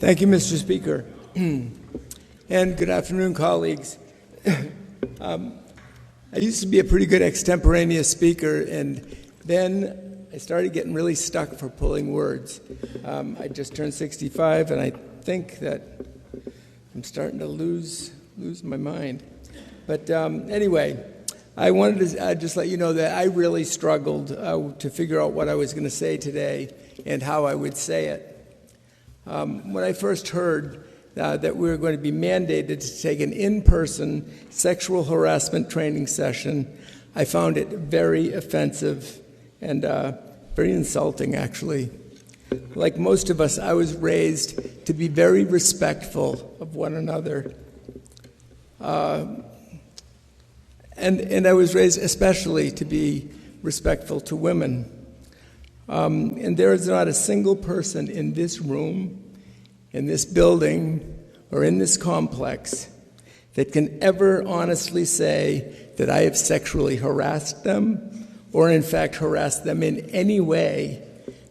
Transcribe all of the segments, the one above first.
Thank you, Mr. Speaker. And good afternoon, colleagues. I used to be a pretty good extemporaneous speaker, and then I started getting really stuck for pulling words. I just turned 65, and I think that I'm starting to lose my mind. But anyway, I wanted to just let you know that I really struggled to figure out what I was going to say today and how I would say it. When I first heard that we were going to be mandated to take an in-person sexual harassment training session, I found it very offensive and very insulting, actually. Like most of us, I was raised to be very respectful of one another. And I was raised especially to be respectful to women. And there is not a single person in this room, in this building, or in this complex that can ever honestly say that I have sexually harassed them or in fact harassed them in any way,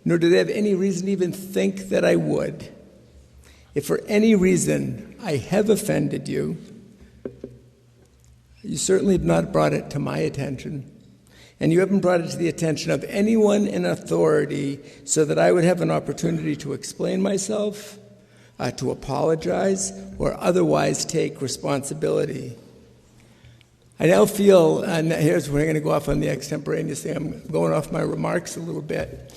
nor do they have any reason to even think that I would. If for any reason I have offended you, you certainly have not brought it to my attention. And you haven't brought it to the attention of anyone in authority so that I would have an opportunity to explain myself, to apologize, or otherwise take responsibility. I now feel, and here's where I'm going to go off on the extemporaneous thing, I'm going off my remarks a little bit.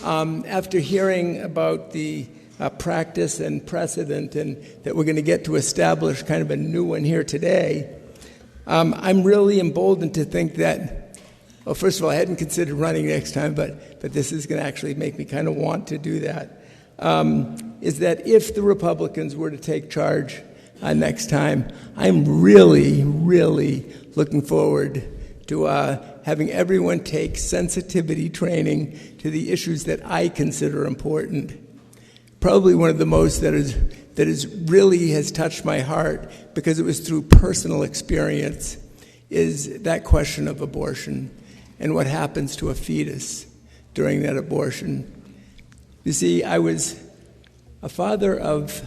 After hearing about the practice and precedent and that we're going to get to establish kind of a new one here today, I'm really emboldened to think that, well, first of all, I hadn't considered running next time, but this is going to actually make me kind of want to do that. Is that if the Republicans were to take charge next time, I'm really, really looking forward to having everyone take sensitivity training to the issues that I consider important. Probably one of the most that is really has touched my heart because it was through personal experience is that question of abortion and what happens to a fetus during that abortion. You see, I was a father of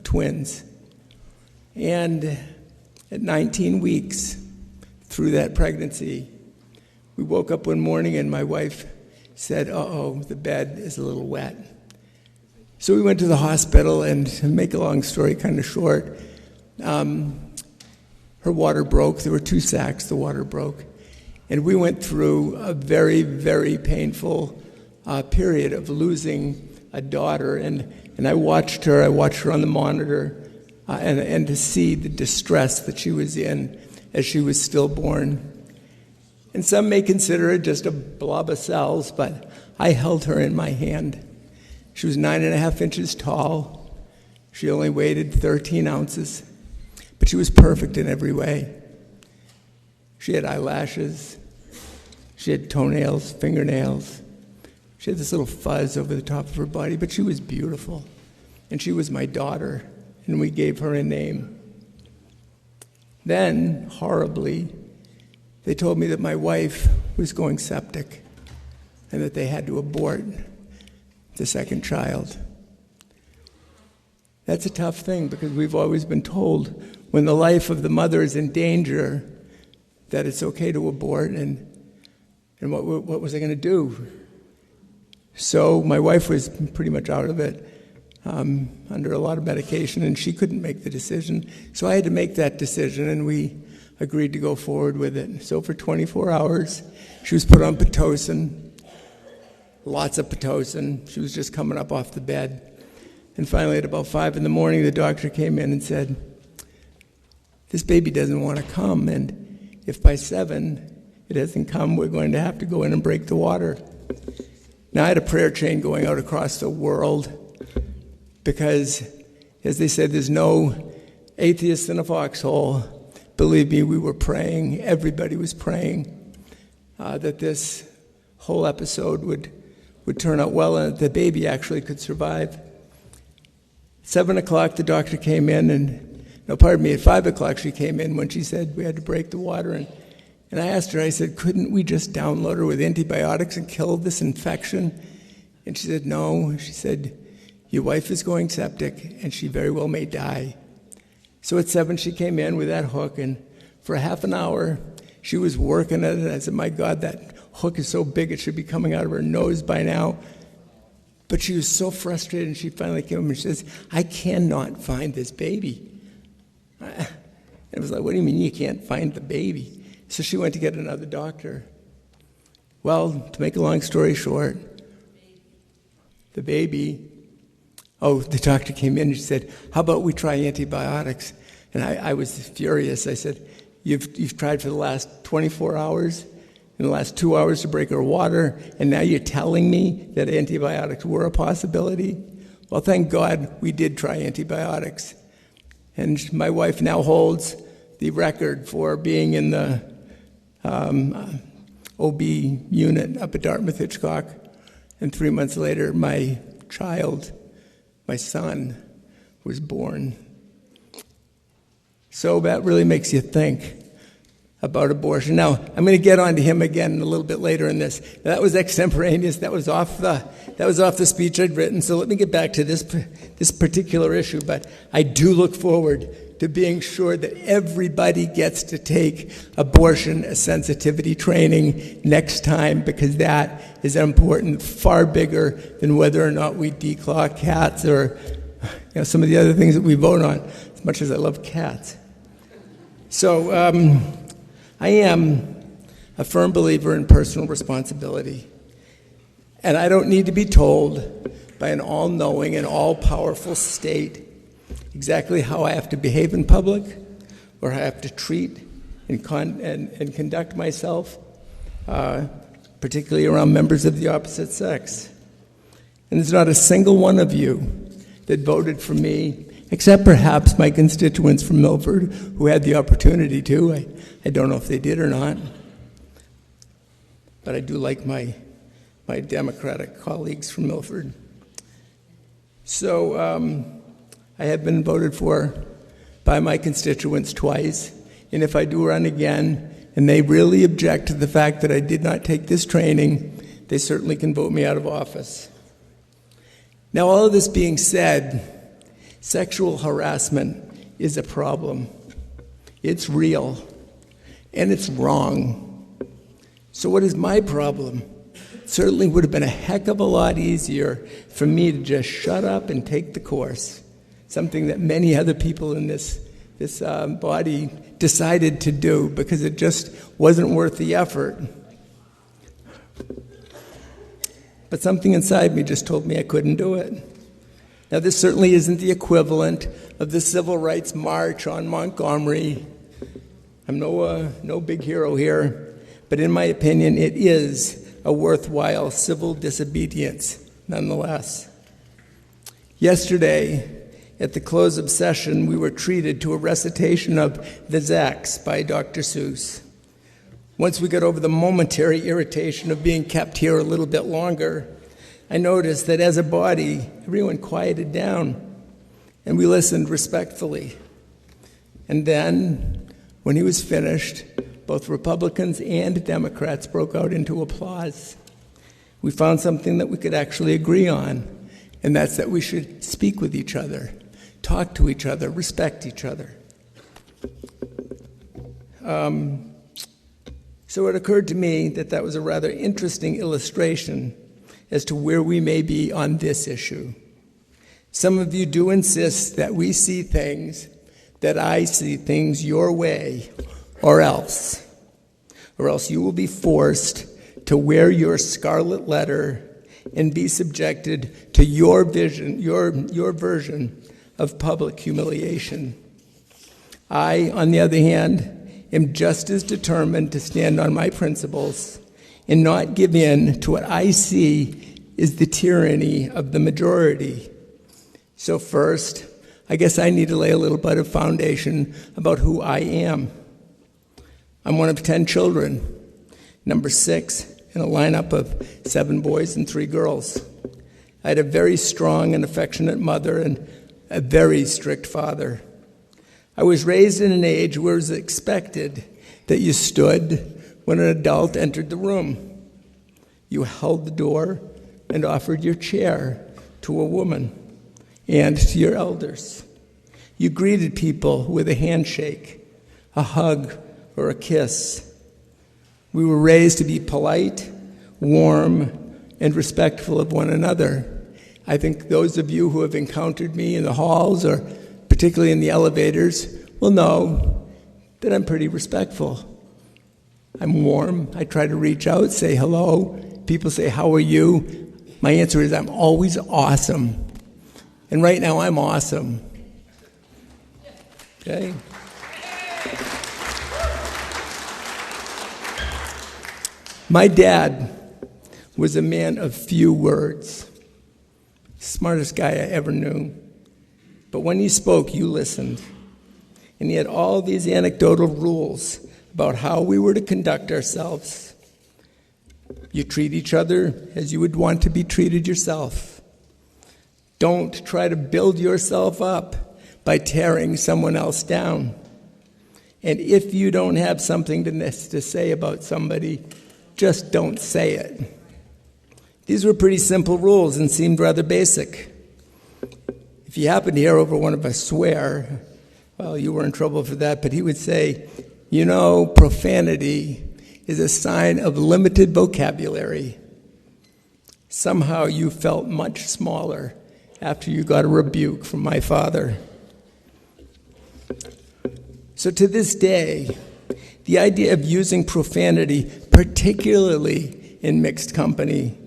twins, and at 19 weeks through that pregnancy, we woke up one morning and my wife said, uh-oh, the bed is a little wet. So we went to the hospital, and to make a long story kind of short, her water broke. There were 2 sacs, the water broke. And we went through a very, very painful period of losing a daughter, and I watched her on the monitor, and to see the distress that she was in as she was stillborn. And some may consider it just a blob of cells, but I held her in my hand. She was 9.5 inches tall. She only weighed 13 ounces, but she was perfect in every way. She had eyelashes. She had toenails, fingernails. She had this little fuzz over the top of her body, but she was beautiful. And she was my daughter, and we gave her a name. Then, horribly, they told me that my wife was going septic and that they had to abort the second child. That's a tough thing because we've always been told when the life of the mother is in danger that it's okay to abort, and what was I going to do? So my wife was pretty much out of it, under a lot of medication, and she couldn't make the decision. So I had to make that decision, and we agreed to go forward with it. So for 24 hours, she was put on Pitocin, lots of Pitocin. She was just coming up off the bed. And finally, at about 5 in the morning, the doctor came in and said, this baby doesn't want to come, and if by 7 it hasn't come, we're going to have to go in and break the water. Now, I had a prayer chain going out across the world because, as they said, there's no atheist in a foxhole. Believe me, we were praying. Everybody was praying that this whole episode would turn out well and that the baby actually could survive. 7 o'clock, the doctor came in, at 5 o'clock she came in when she said we had to break the water. And I asked her, I said, couldn't we just download her with antibiotics and kill this infection? And she said, no. She said, Your wife is going septic, and she very well may die. So at 7, she came in with that hook, and for half an hour, she was working at it. I said, my God, that hook is so big, it should be coming out of her nose by now. But she was so frustrated, and she finally came up and she says, I cannot find this baby. I was like, what do you mean you can't find the baby? So she went to get another doctor. Well, to make a long story short, the doctor came in and she said, how about we try antibiotics? And I was furious. I said, you've tried for the last 24 hours, in the last 2 hours to break her water, and now you're telling me that antibiotics were a possibility? Well, thank God we did try antibiotics. And my wife now holds the record for being in the OB unit up at Dartmouth-Hitchcock. And 3 months later, my son, was born. So that really makes you think about abortion. Now, I'm going to get on to him again a little bit later in this. That was extemporaneous. That was off the speech I'd written. So let me get back to this particular issue. But I do look forward to being sure that everybody gets to take abortion sensitivity training next time, because that is important, far bigger than whether or not we declaw cats or some of the other things that we vote on, as much as I love cats. So I am a firm believer in personal responsibility. And I don't need to be told by an all-knowing and all-powerful state exactly how I have to behave in public, or how I have to treat and conduct myself, particularly around members of the opposite sex. And there's not a single one of you that voted for me, except perhaps my constituents from Milford who had the opportunity to. I don't know if they did or not. But I do like my Democratic colleagues from Milford. So I have been voted for by my constituents twice. And if I do run again, and they really object to the fact that I did not take this training, they certainly can vote me out of office. Now, all of this being said, sexual harassment is a problem. It's real, and it's wrong. So what is my problem? It certainly would have been a heck of a lot easier for me to just shut up and take the course, something that many other people in this body decided to do because it just wasn't worth the effort. But something inside me just told me I couldn't do it. Now, this certainly isn't the equivalent of the Civil Rights March on Montgomery. I'm no big hero here, but in my opinion, it is a worthwhile civil disobedience nonetheless. Yesterday, at the close of session, we were treated to a recitation of The Zacks by Dr. Seuss. Once we got over the momentary irritation of being kept here a little bit longer, I noticed that as a body, everyone quieted down, and we listened respectfully. And then, when he was finished, both Republicans and Democrats broke out into applause. We found something that we could actually agree on, and that's that we should speak with each other, talk to each other, respect each other. So it occurred to me that that was a rather interesting illustration as to where we may be on this issue. Some of you do insist that we see things, that I see things your way, or else you will be forced to wear your scarlet letter and be subjected to your version of public humiliation. I, on the other hand, am just as determined to stand on my principles and not give in to what I see is the tyranny of the majority. So first, I guess I need to lay a little bit of foundation about who I am. I'm one of 10 children, number 6 in a lineup of 7 boys and 3 girls. I had a very strong and affectionate mother and a very strict father. I was raised in an age where it was expected that you stood when an adult entered the room. You held the door and offered your chair to a woman. and to your elders. You greeted people with a handshake, a hug, or a kiss. We were raised to be polite, warm, and respectful of one another. I think those of you who have encountered me in the halls, or particularly in the elevators, will know that I'm pretty respectful. I'm warm. I try to reach out, say hello. People say, "How are you?" My answer is, I'm always awesome. And right now, I'm awesome. Okay? My dad was a man of few words. Smartest guy I ever knew. But when he spoke, you listened. And he had all these anecdotal rules about how we were to conduct ourselves. You treat each other as you would want to be treated yourself. Don't try to build yourself up by tearing someone else down. And if you don't have something to say about somebody, just don't say it. These were pretty simple rules and seemed rather basic. If you happen to hear over one of us swear, well, you were in trouble for that, but he would say, you know, profanity is a sign of limited vocabulary. Somehow you felt much smaller after you got a rebuke from my father. So to this day, the idea of using profanity, particularly in mixed company,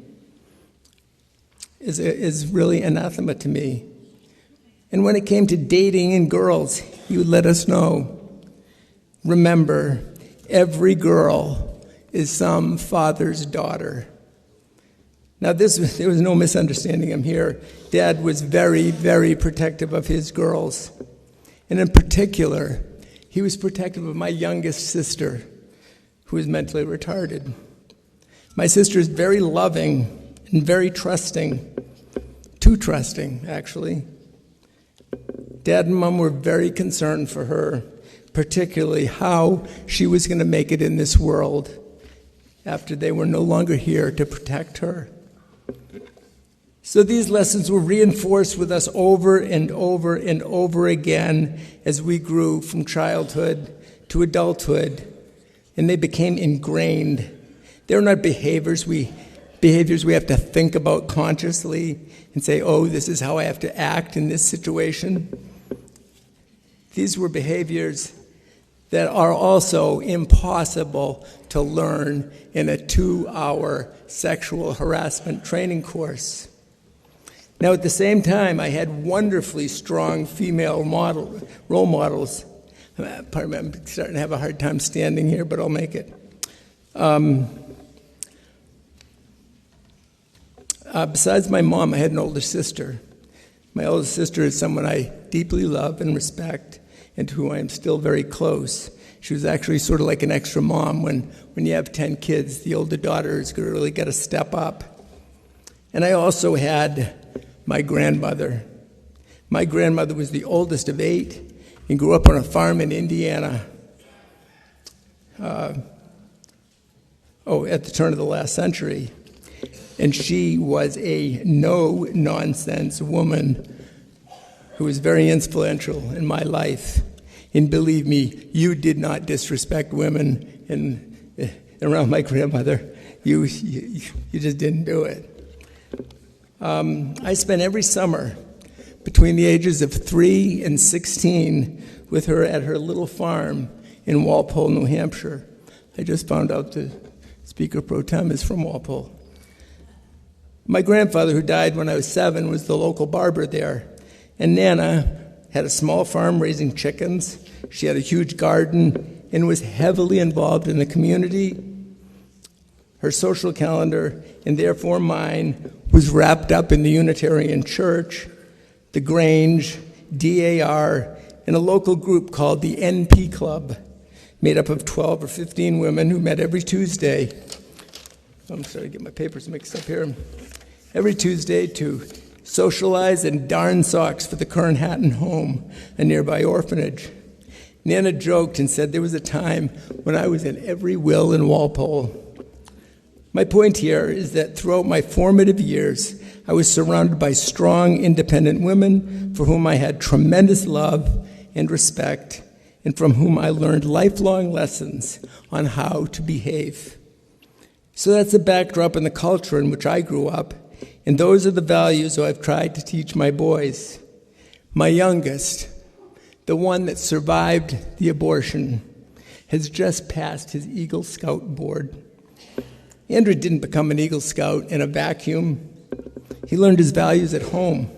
is really anathema to me. And when it came to dating and girls, he would let us know, remember, every girl is some father's daughter. Now, there was no misunderstanding him here. Dad was very, very protective of his girls. And in particular, he was protective of my youngest sister, who is mentally retarded. My sister is very loving and very trusting, too trusting, actually. Dad and Mom were very concerned for her, particularly how she was going to make it in this world after they were no longer here to protect her. So these lessons were reinforced with us over and over and over again as we grew from childhood to adulthood, and they became ingrained. They're not behaviors we have to think about consciously and say, oh, this is how I have to act in this situation. These were behaviors that are also impossible to learn in a 2-hour sexual harassment training course. Now, at the same time, I had wonderfully strong female role models. Pardon me, I'm starting to have a hard time standing here, but I'll make it. Besides my mom, I had an older sister. My older sister is someone I deeply love and respect, and to whom I am still very close. She was actually sort of like an extra mom. When you have 10 kids, the older daughter is going to really got to step up. And I also had my grandmother. My grandmother was the oldest of 8 and grew up on a farm in Indiana. At the turn of the last century. And she was a no-nonsense woman who was very influential in my life. And believe me, you did not disrespect women around my grandmother. You just didn't do it. I spent every summer between the ages of 3 and 16 with her at her little farm in Walpole, New Hampshire. I just found out the Speaker Pro Tem is from Walpole. My grandfather, who died when I was 7, was the local barber there. And Nana had a small farm raising chickens. She had a huge garden and was heavily involved in the community. Her social calendar, and therefore mine, was wrapped up in the Unitarian Church, the Grange, DAR, and a local group called the NP Club, made up of 12 or 15 women who met every Tuesday. I'm sorry to get my papers mixed up here. Every Tuesday to socialize and darn socks for the Kern Hatton Home, a nearby orphanage. Nana joked and said there was a time when I was in every will in Walpole. My point here is that throughout my formative years, I was surrounded by strong, independent women for whom I had tremendous love and respect, and from whom I learned lifelong lessons on how to behave. So that's the backdrop and the culture in which I grew up, and those are the values I've tried to teach my boys. My youngest, the one that survived the abortion, has just passed his Eagle Scout board. Andrew didn't become an Eagle Scout in a vacuum. He learned his values at home.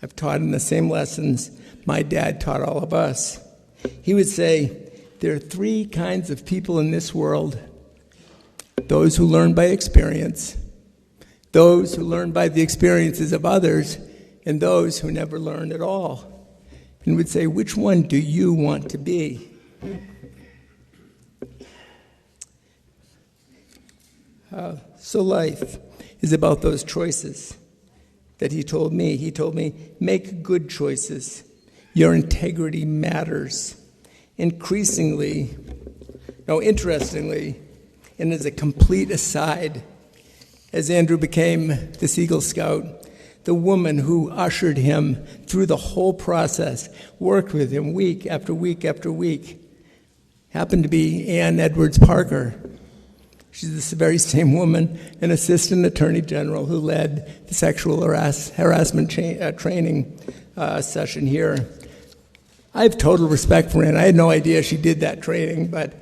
I've taught him the same lessons my dad taught all of us. He would say, there are three kinds of people in this world: those who learn by experience, those who learn by the experiences of others, and those who never learn at all. And would say, which one do you want to be? So life is about those choices that he told me. He told me, make good choices. Your integrity matters. Interestingly, and as a complete aside, as Andrew became this Eagle Scout, the woman who ushered him through the whole process, worked with him week after week after week, happened to be Ann Edwards Parker. She's this very same woman, an assistant attorney general who led the sexual harassment training session here. I have total respect for Ann. I had no idea she did that training, but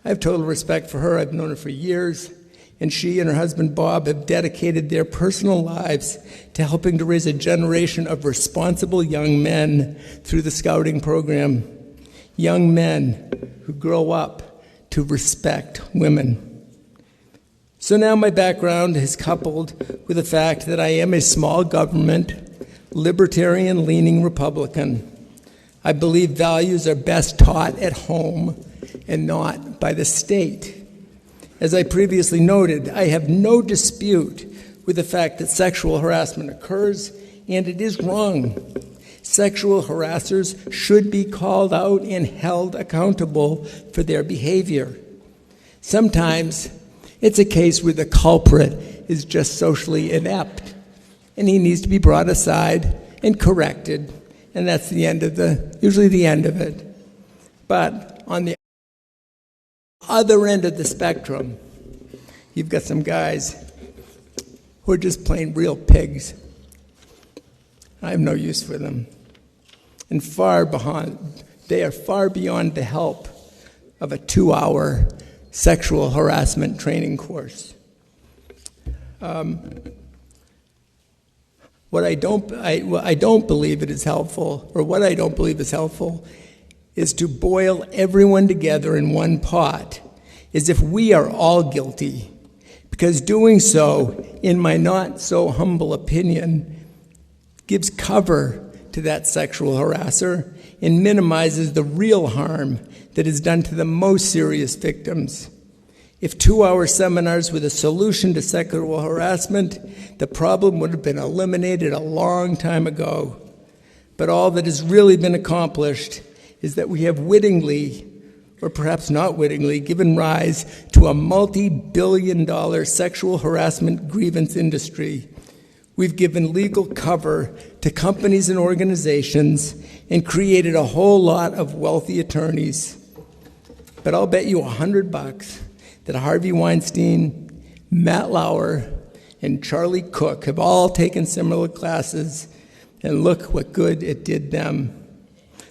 I have total respect for her. I've known her for years, and she and her husband Bob have dedicated their personal lives to helping to raise a generation of responsible young men through the scouting program. Young men who grow up to respect women. So now my background is coupled with the fact that I am a small government, libertarian-leaning Republican. I believe values are best taught at home and not by the state. As I previously noted, I have no dispute with the fact that sexual harassment occurs, and it is wrong. Sexual harassers should be called out and held accountable for their behavior. Sometimes it's a case where the culprit is just socially inept, and he needs to be brought aside and corrected, and that's usually the end of it. But on the other end of the spectrum, you've got some guys who are just plain real pigs. I have no use for them. And they are far beyond the help of a 2-hour sexual harassment training course. What I don't believe is helpful is to boil everyone together in one pot, as if we are all guilty, because doing so, in my not so humble opinion, gives cover to that sexual harasser and minimizes the real harm that is done to the most serious victims. If 2-hour seminars were the solution to sexual harassment, the problem would have been eliminated a long time ago. But all that has really been accomplished is that we have wittingly, or perhaps not wittingly, given rise to a multi-billion-dollar sexual harassment grievance industry. We've given legal cover to companies and organizations and created a whole lot of wealthy attorneys. But I'll bet you $100 that Harvey Weinstein, Matt Lauer, and Charlie Cook have all taken similar classes, and look what good it did them.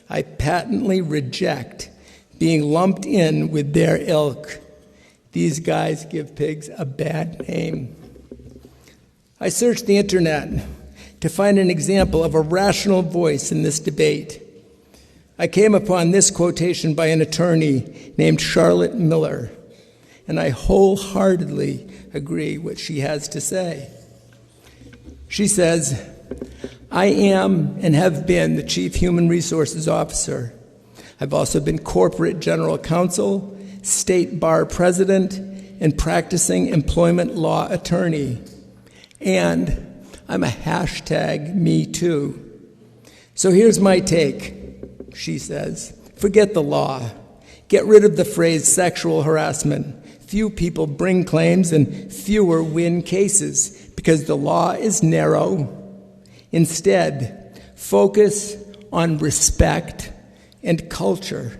I patently reject being lumped in with their ilk. These guys give pigs a bad name. I searched the internet to find an example of a rational voice in this debate. I came upon this quotation by an attorney named Charlotte Miller, and I wholeheartedly agree what she has to say. She says, I am and have been the Chief Human Resources Officer. I've also been Corporate General Counsel, State Bar President, and practicing employment law attorney. And I'm a #MeToo. So here's my take, she says. Forget the law. Get rid of the phrase sexual harassment. Few people bring claims and fewer win cases because the law is narrow. Instead, focus on respect and culture.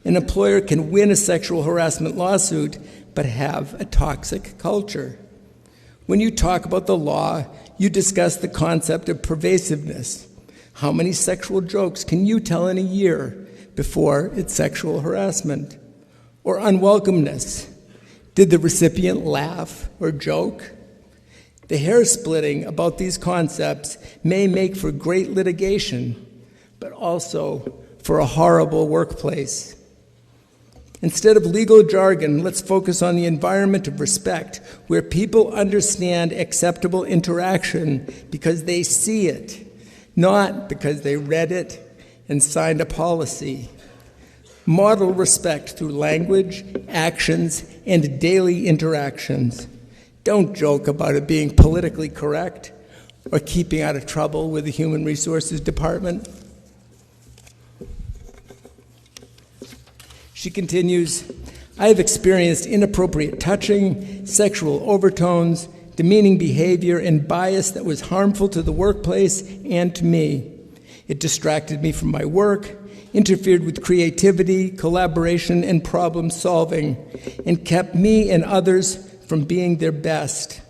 An employer can win a sexual harassment lawsuit but have a toxic culture. When you talk about the law, you discuss the concept of pervasiveness. How many sexual jokes can you tell in a year before it's sexual harassment? Or unwelcomeness. Did the recipient laugh or joke? The hair splitting about these concepts may make for great litigation, but also for a horrible workplace. Instead of legal jargon, let's focus on the environment of respect, where people understand acceptable interaction because they see it, not because they read it and signed a policy. Model respect through language, actions, and daily interactions. Don't joke about it being politically correct or keeping out of trouble with the Human Resources Department. She continues, I have experienced inappropriate touching, sexual overtones, demeaning behavior, and bias that was harmful to the workplace and to me. It distracted me from my work, interfered with creativity, collaboration, and problem solving, and kept me and others from being their best.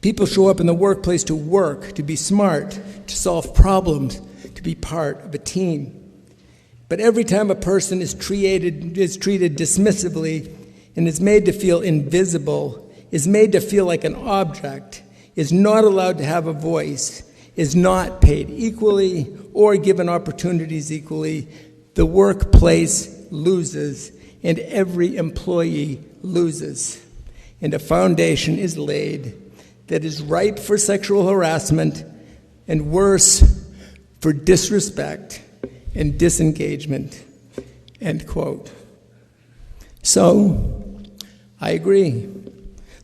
People show up in the workplace to work, to be smart, to solve problems, to be part of a team. But every time a person is treated dismissively and is made to feel invisible, is made to feel like an object, is not allowed to have a voice, is not paid equally or given opportunities equally, the workplace loses and every employee loses. And a foundation is laid that is ripe for sexual harassment and worse, for disrespect and disengagement, end quote. So, I agree.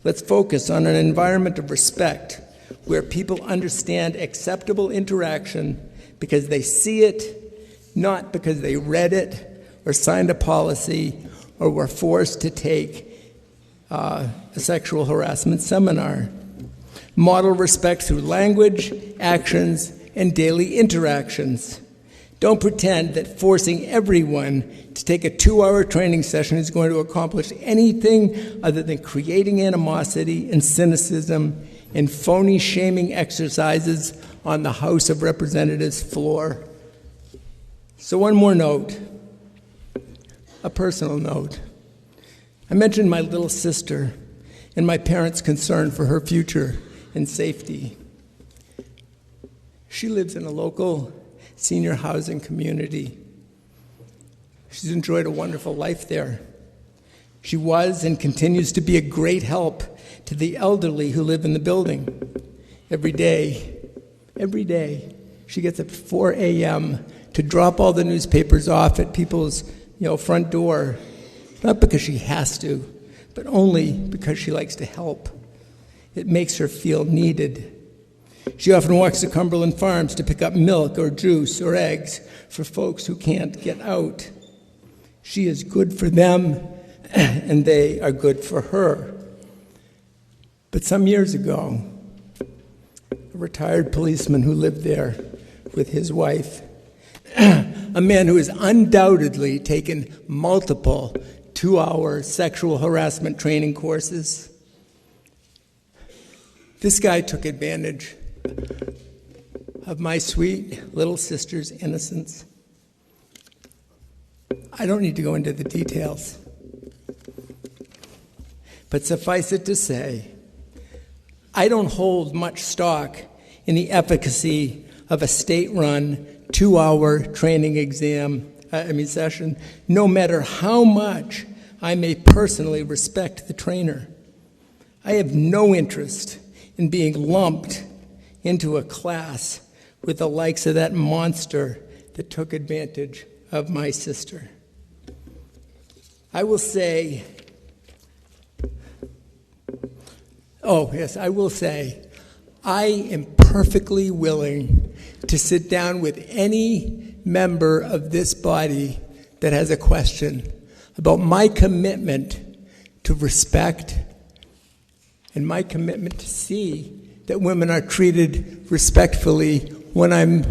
Let's focus on an environment of respect where people understand acceptable interaction because they see it, not because they read it or signed a policy or were forced to take a sexual harassment seminar. Model respect through language, actions, and daily interactions. Don't pretend that forcing everyone to take a 2-hour training session is going to accomplish anything other than creating animosity and cynicism and phony shaming exercises on the House of Representatives floor. So one more note, a personal note. I mentioned my little sister and my parents' concern for her future and safety. She lives in a local senior housing community. She's enjoyed a wonderful life there. She was and continues to be a great help to the elderly who live in the building. Every day, she gets up at 4 a.m. to drop all the newspapers off at people's front door, not because she has to, but only because she likes to help. It makes her feel needed. She often walks to Cumberland Farms to pick up milk or juice or eggs for folks who can't get out. She is good for them, and they are good for her. But some years ago, a retired policeman who lived there with his wife, a man who has undoubtedly taken multiple 2-hour sexual harassment training courses, this guy took advantage of my sweet little sister's innocence. I don't need to go into the details, but suffice it to say, I don't hold much stock in the efficacy of a state-run 2-hour training session, no matter how much I may personally respect the trainer. I have no interest in being lumped into a class with the likes of that monster that took advantage of my sister. I will say, I am perfectly willing to sit down with any member of this body that has a question about my commitment to respect, and my commitment to see that women are treated respectfully when I'm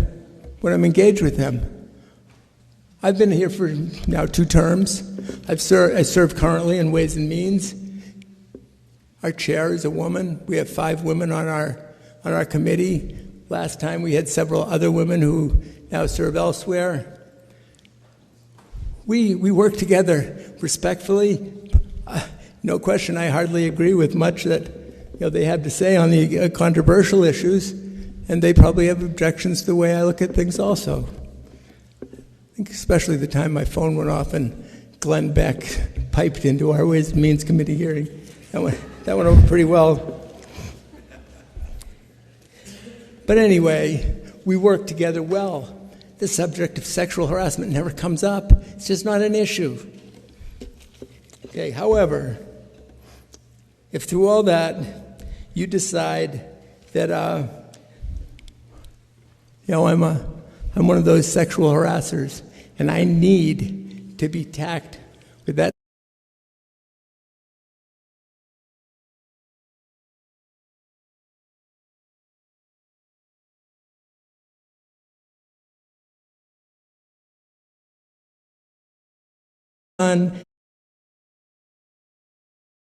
engaged with them. I've been here for now 2 terms. I serve currently in Ways and Means. Our chair is a woman. We have 5 women on our committee. Last time we had several other women who now serve elsewhere. We work together respectfully. No question, I hardly agree with much that they have to say on the controversial issues, and they probably have objections to the way I look at things also. I think especially the time my phone went off and Glenn Beck piped into our Ways and Means Committee hearing. That went over pretty well. But anyway, we work together well. The subject of sexual harassment never comes up. It's just not an issue. Okay, however, if through all that you decide that I'm one of those sexual harassers and I need to be tacked with that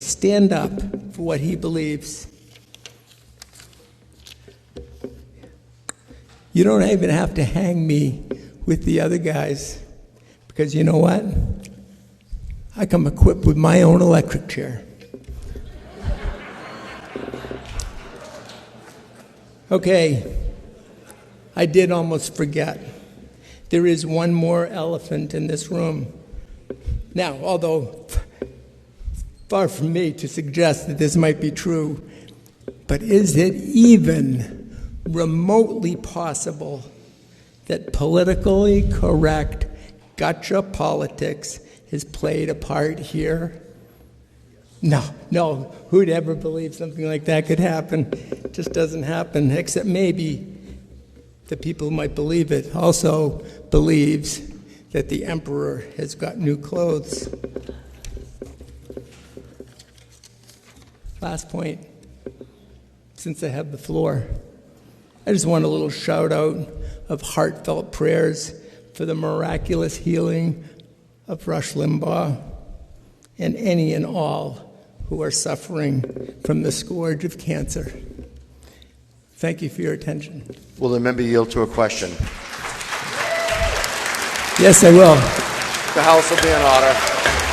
stand up for what he believes. You don't even have to hang me with the other guys, because you know what? I come equipped with my own electric chair. Okay, I did almost forget. There is one more elephant in this room. Now, although far from me to suggest that this might be true, but is it even remotely possible that politically correct gotcha politics has played a part here? No, who'd ever believe something like that could happen? It just doesn't happen, except maybe the people who might believe it also believes that the emperor has got new clothes. Last point, since I have the floor, I just want a little shout out of heartfelt prayers for the miraculous healing of Rush Limbaugh and any and all who are suffering from the scourge of cancer. Thank you for your attention. Will the member yield to a question? Yes, I will. The House will be in order.